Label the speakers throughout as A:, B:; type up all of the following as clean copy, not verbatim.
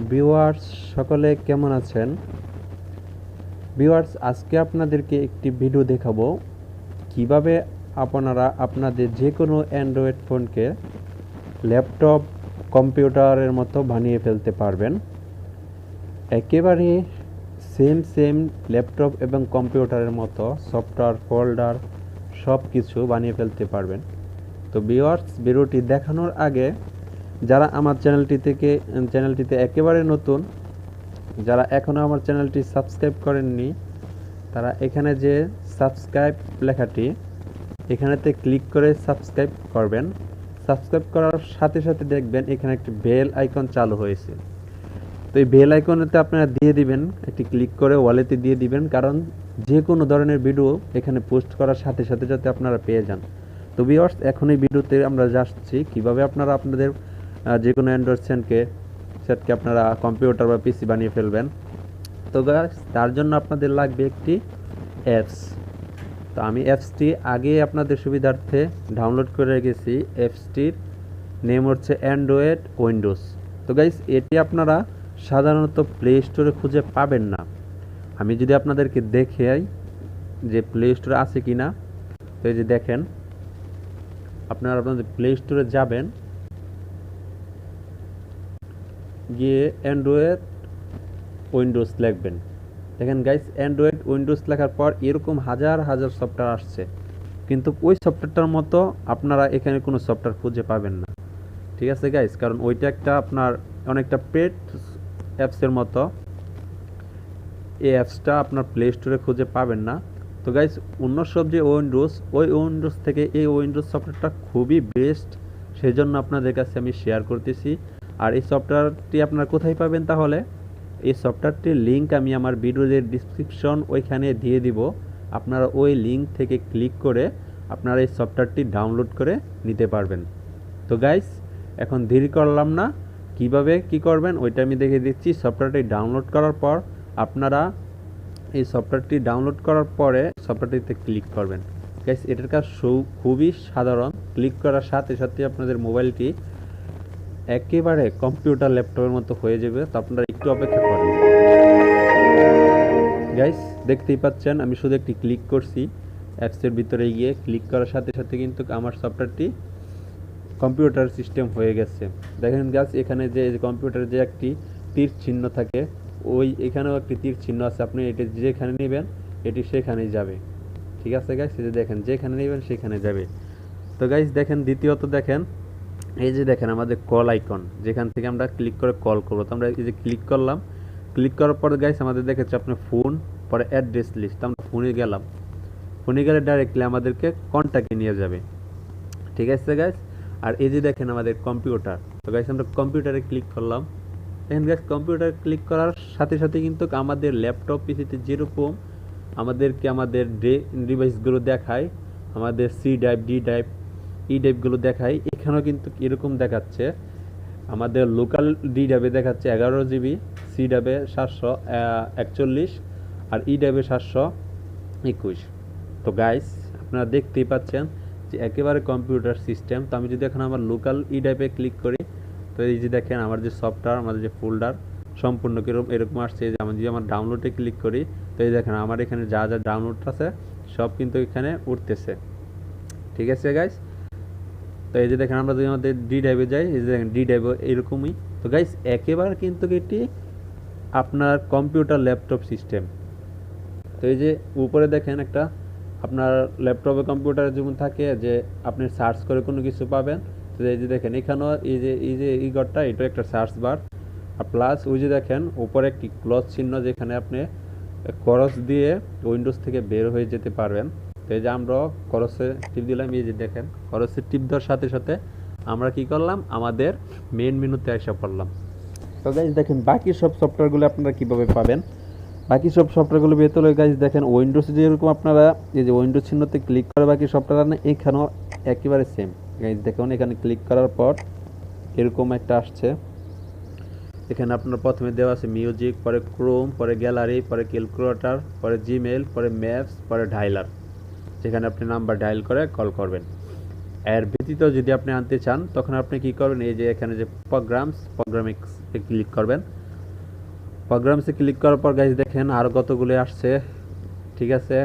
A: Viewers সকলে কেমন আছেন? ভিউয়ার্স আজকে আপনাদেরকে একটি ভিডিও দেখাবো কিভাবে আপনারা আপনাদের যে কোনো অ্যান্ড্রয়েড ফোনকে ল্যাপটপ কম্পিউটারের মতো বানিয়ে ফেলতে পারবেন। একেবারে সেম ল্যাপটপ এবং কম্পিউটারের মতো সফটওয়্যার ফোল্ডার সব কিছু বানিয়ে ফেলতে পারবেন। তো ভিউয়ার্স ভিডিওটি দেখানোর আগে যারা আমার চ্যানেলটিতে একেবারে নতুন, যারা এখনও আমার চ্যানেলটি সাবস্ক্রাইব করেননি, তারা এখানে যে সাবস্ক্রাইব লেখাটি এখানেতে ক্লিক করে সাবস্ক্রাইব করবেন। সাবস্ক্রাইব করার সাথে সাথে দেখবেন এখানে একটি বেল আইকন চালু হয়েছে। তো এই বেল আইকনেতে আপনারা দিয়ে দিবেন, একটি ক্লিক করে ওয়ালেতে দিয়ে দিবেন, কারণ যে কোনো ধরনের ভিডিও এখানে পোস্ট করার সাথে সাথে যাতে আপনারা পেয়ে যান। তো ভিউয়ার্স এখন এই ভিডিওতে আমরা যাচ্ছি কীভাবে আপনারা আপনাদের যে কোনো অ্যান্ড্রয়েড সেটকে আপনারা কম্পিউটার বা পিসি বানিয়ে ফেলবেন। তো গাইস তার জন্য আপনাদের লাগবে একটি অ্যাপস। তো আমি অ্যাপসটি আগে আপনাদের সুবিধার্থে ডাউনলোড করে রেখেছি। অ্যাপসটির নেম হচ্ছে অ্যান্ড্রয়েড উইন্ডোজ। তো গাইস এটি আপনারা সাধারণত প্লে স্টোরে খুঁজে পাবেন না। আমি যদি আপনাদেরকে দেখাই যে প্লে স্টোরে আছে কি না, তো এই যে দেখেন আপনারা আপনাদের প্লে স্টোরে যাবেন, গিয়ে অ্যান্ড্রয়েড উইন্ডোজ লিখবেন। দেখেন গাইস অ্যান্ড্রয়েড উইন্ডোজ লেখার পর এরকম হাজার হাজার সফটওয়্যার আসছে, কিন্তু ওই সফটওয়্যারটার মতো আপনারা এখানে কোনো সফটওয়্যার খুঁজে পাবেন না। ঠিক আছে গাইস, কারণ ওইটা একটা আপনার অনেকটা পেড অ্যাপসের মতো। এই অ্যাপসটা আপনার প্লে স্টোরে খুঁজে পাবেন না। তো গাইস অন্য সব যে উইন্ডোজ, ওই উইন্ডোজ থেকে এই উইন্ডোজ সফটওয়্যারটা খুবই বেস্ট, সেই জন্য আপনাদের কাছে আমি শেয়ার করতেছি। আর এই সফটওয়্যারটি আপনারা কোথায় পাবেন? তাহলে এই সফটওয়্যারটির লিঙ্ক আমি আমার ভিডিওর ডিসক্রিপশন ওইখানে দিয়ে দিব। আপনারা ওই লিঙ্ক থেকে ক্লিক করে আপনারা এই সফটওয়্যারটি ডাউনলোড করে নিতে পারবেন। তো গাইস এখন দেরি করলাম না, কিভাবে কি করবেন ওইটা আমি দেখিয়ে দিচ্ছি। সফটওয়্যারটি ডাউনলোড করার পর আপনারা এই সফটওয়্যারটি ডাউনলোড করার পরে সফটওয়্যারটিতে ক্লিক করবেন। গাইস এটার কাজ খুবই সাধারণ। ক্লিক করার সাথে সাথে আপনাদের মোবাইলটি একেবারে কম্পিউটার ল্যাপটপের মতো হয়ে যাবে। তো আপনারা একটু অপেক্ষা করেন। গাইস দেখতেই পাচ্ছেন আমি শুধু একটি ক্লিক করছি, অ্যাপসের ভিতরে গিয়ে ক্লিক করার সাথে সাথে কিন্তু আমার সফটওয়্যারটি কম্পিউটার সিস্টেম হয়ে গেছে। দেখেন গাইস এখানে যে কম্পিউটারে যে একটি তীর চিহ্ন থাকে, ওই এখানেও একটি তীর চিহ্ন আছে। আপনি এটি যেখানে নেবেন এটি সেখানেই যাবে। ঠিক আছে গাইস, এই যে দেখেন যেখানে নেবেন সেখানে যাবে। তো গাইস দেখেন দ্বিতীয়ত দেখেন এই যে দেখেন আমাদের কল আইকন, যেখান থেকে আমরা ক্লিক করে কল করবো। তো আমরা এই যে ক্লিক করলাম, ক্লিক করার পরে গাইস আমাদের দেখেছে আপনার ফোন, পরে অ্যাড্রেস লিস্ট। আমরা ফোনে গেলাম, ফোনে গেলে ডাইরেক্টলি আমাদেরকে কন্ট্যাক্টে নিয়ে যাবে। ঠিক আছে গাইস, আর এই যে দেখেন আমাদের কম্পিউটার। তো গাইস আমরা কম্পিউটারে ক্লিক করলাম। দেখেন গাইস কম্পিউটার ক্লিক করার সাথে সাথে কিন্তু আমাদের ল্যাপটপ পিসিতে যেরকম আমাদেরকে আমাদের ডিভাইসগুলো দেখায়, আমাদের সি ড্রাইভ, ডি ড্রাইভ, ই ড্রাইভগুলো দেখায়, এখানেও কিন্তু এরকম দেখাচ্ছে। আমাদের লোকাল ডি ড্রাইভে দেখাচ্ছে 11 জিবি, সি ড্রাইভে 741 আর ই ড্রাইভে 721। তো গাইস আপনারা দেখতেই পাচ্ছেন যে একেবারে কম্পিউটার সিস্টেম। তো আমি যদি এখন আমার লোকাল ই ড্রাইভে ক্লিক করি, তো এই যে দেখেন আমার যে সফটওয়্যার, আমাদের যে ফোল্ডার সম্পূর্ণ এরকম আসছে। যে আমি যদি আমার ডাউনলোডে ক্লিক করি, তো এই দেখেন আমার এখানে যা যা ডাউনলোড আছে সব কিন্তু এখানে উঠতেছে। ঠিক আছে গাইস, তো এই যে দেখেন আমরা যদি আমাদের ডি ড্রাইভে যাই, এই যে দেখেন ডি ড্রাইভ এরকমই। তো গাইস একেবারে কিন্তু এটি আপনার কম্পিউটার ল্যাপটপ সিস্টেম। তো এই যে উপরে দেখেন একটা আপনার ল্যাপটপে কম্পিউটারে যেমন থাকে যে আপনি সার্চ করে কোনো কিছু পাবেন। তো এই যে দেখেন এখানেও এই ঘরটা এটা একটা সার্চ বার, আর প্লাস ওই যে দেখেন উপরে একটি ক্লজ চিহ্ন, যেখানে আপনি ক্রস দিয়ে উইন্ডোজ থেকে বের হয়ে যেতে পারবেন। তো এই যে আমরা ক্রসে টিপ দিলাম, এই যে দেখেন ক্রসে টিপ দেওয়ার সাথে সাথে আমরা কি করলাম, আমাদের মেইন মেনুতে এসে পড়লাম। তো গাইস দেখেন বাকি সব সফটওয়্যারগুলো আপনারা কিভাবে পাবেন। বাকি সব সফটওয়্যারগুলো ভেতরে গাইস দেখেন উইন্ডোজে যেরকম আপনারা এই যে উইন্ডোজ চিহ্নতে ক্লিক করে বাকি সফটওয়্যার না, এখানেও একেবারে সেম। গাইস দেখুন এখানে ক্লিক করার পর এরকম একটা আসছে। এখানে আপনার প্রথমে দেওয়া আছে মিউজিক, পরে ক্রোম, পরে গ্যালারি, পরে ক্যালকুলেটর, পরে জিমেল, পরে ম্যাপস, পরে ডায়ালার, যেখানে আপনি নাম্বার ডায়াল করে কল করবেন। এর ব্যতীত যদি আপনি আনতে চান তখন আপনি কি করবেন, এই যে এখানে যে প্রোগ্রামে ক্লিক করবেন। প্রোগ্রামসে ক্লিক করার পর গাইজ দেখেন আরও কতগুলো আসছে, ঠিক আছে।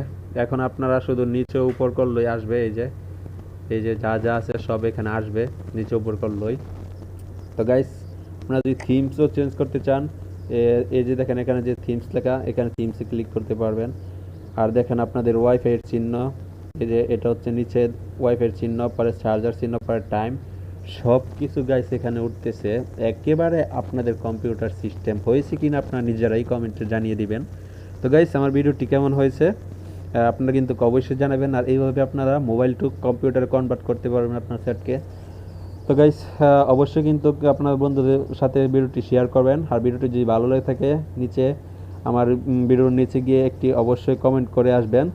A: এখন আপনারা শুধু নিচে উপর করলেই আসবে, এই যে যা যা আছে সব এখানে আসবে নিচে উপর করলেই। তো গাইজ আপনারা যদি থিমসও চেঞ্জ করতে চান, এই যে দেখেন এখানে যে থিমস লেখা, এখানে থিমসে ক্লিক করতে পারবেন। আর দেখেন আপনাদের ওয়াইফাইয়ের চিহ্ন, এই যে এটা হচ্ছে নিচে ওয়াইফাইয়ের চিহ্ন, পরে চার্জার চিহ্ন, পরে টাইম, সব কিছু গাইস এখানে উঠতেছে। একেবারে আপনাদের কম্পিউটার সিস্টেম হয়েছে কিনা আপনারা নিজেরাই কমেন্টে জানিয়ে দিবেন। তো গাইস আমার ভিডিওটি কেমন হয়েছে আপনারা কিন্তু অবশ্যই জানাবেন। আর এইভাবে আপনারা মোবাইল টু কম্পিউটারে কনভার্ট করতে পারবেন আপনার সেটকে। তো গাইস অবশ্যই কিন্তু আপনার বন্ধুদের সাথে ভিডিওটি শেয়ার করবেন। আর ভিডিওটি যদি ভালো লাগে থাকে নিচে আমার ভিডিওর নিচে গিয়ে একটি অবশ্যই কমেন্ট করে আসবেন।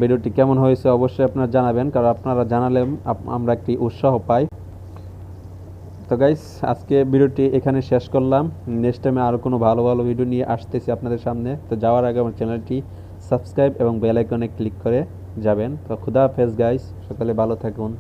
A: ভিডিওটি কেমন হয়েছে অবশ্যই আপনারা জানাবেন, কারণ আপনারা জানালে আমরা একটি উৎসাহ পাই। তো গাইস আজকে ভিডিওটি এখানে শেষ করলাম। নেক্সট টাইমে আরও কোনো ভালো ভালো ভিডিও নিয়ে আসতেছি আপনাদের সামনে। তো যাওয়ার আগে আমার চ্যানেলটি সাবস্ক্রাইব এবং বেল আইকনে ক্লিক করে যাবেন। তো খুদা হাফেজ গাইস, সকালে ভালো থাকুন।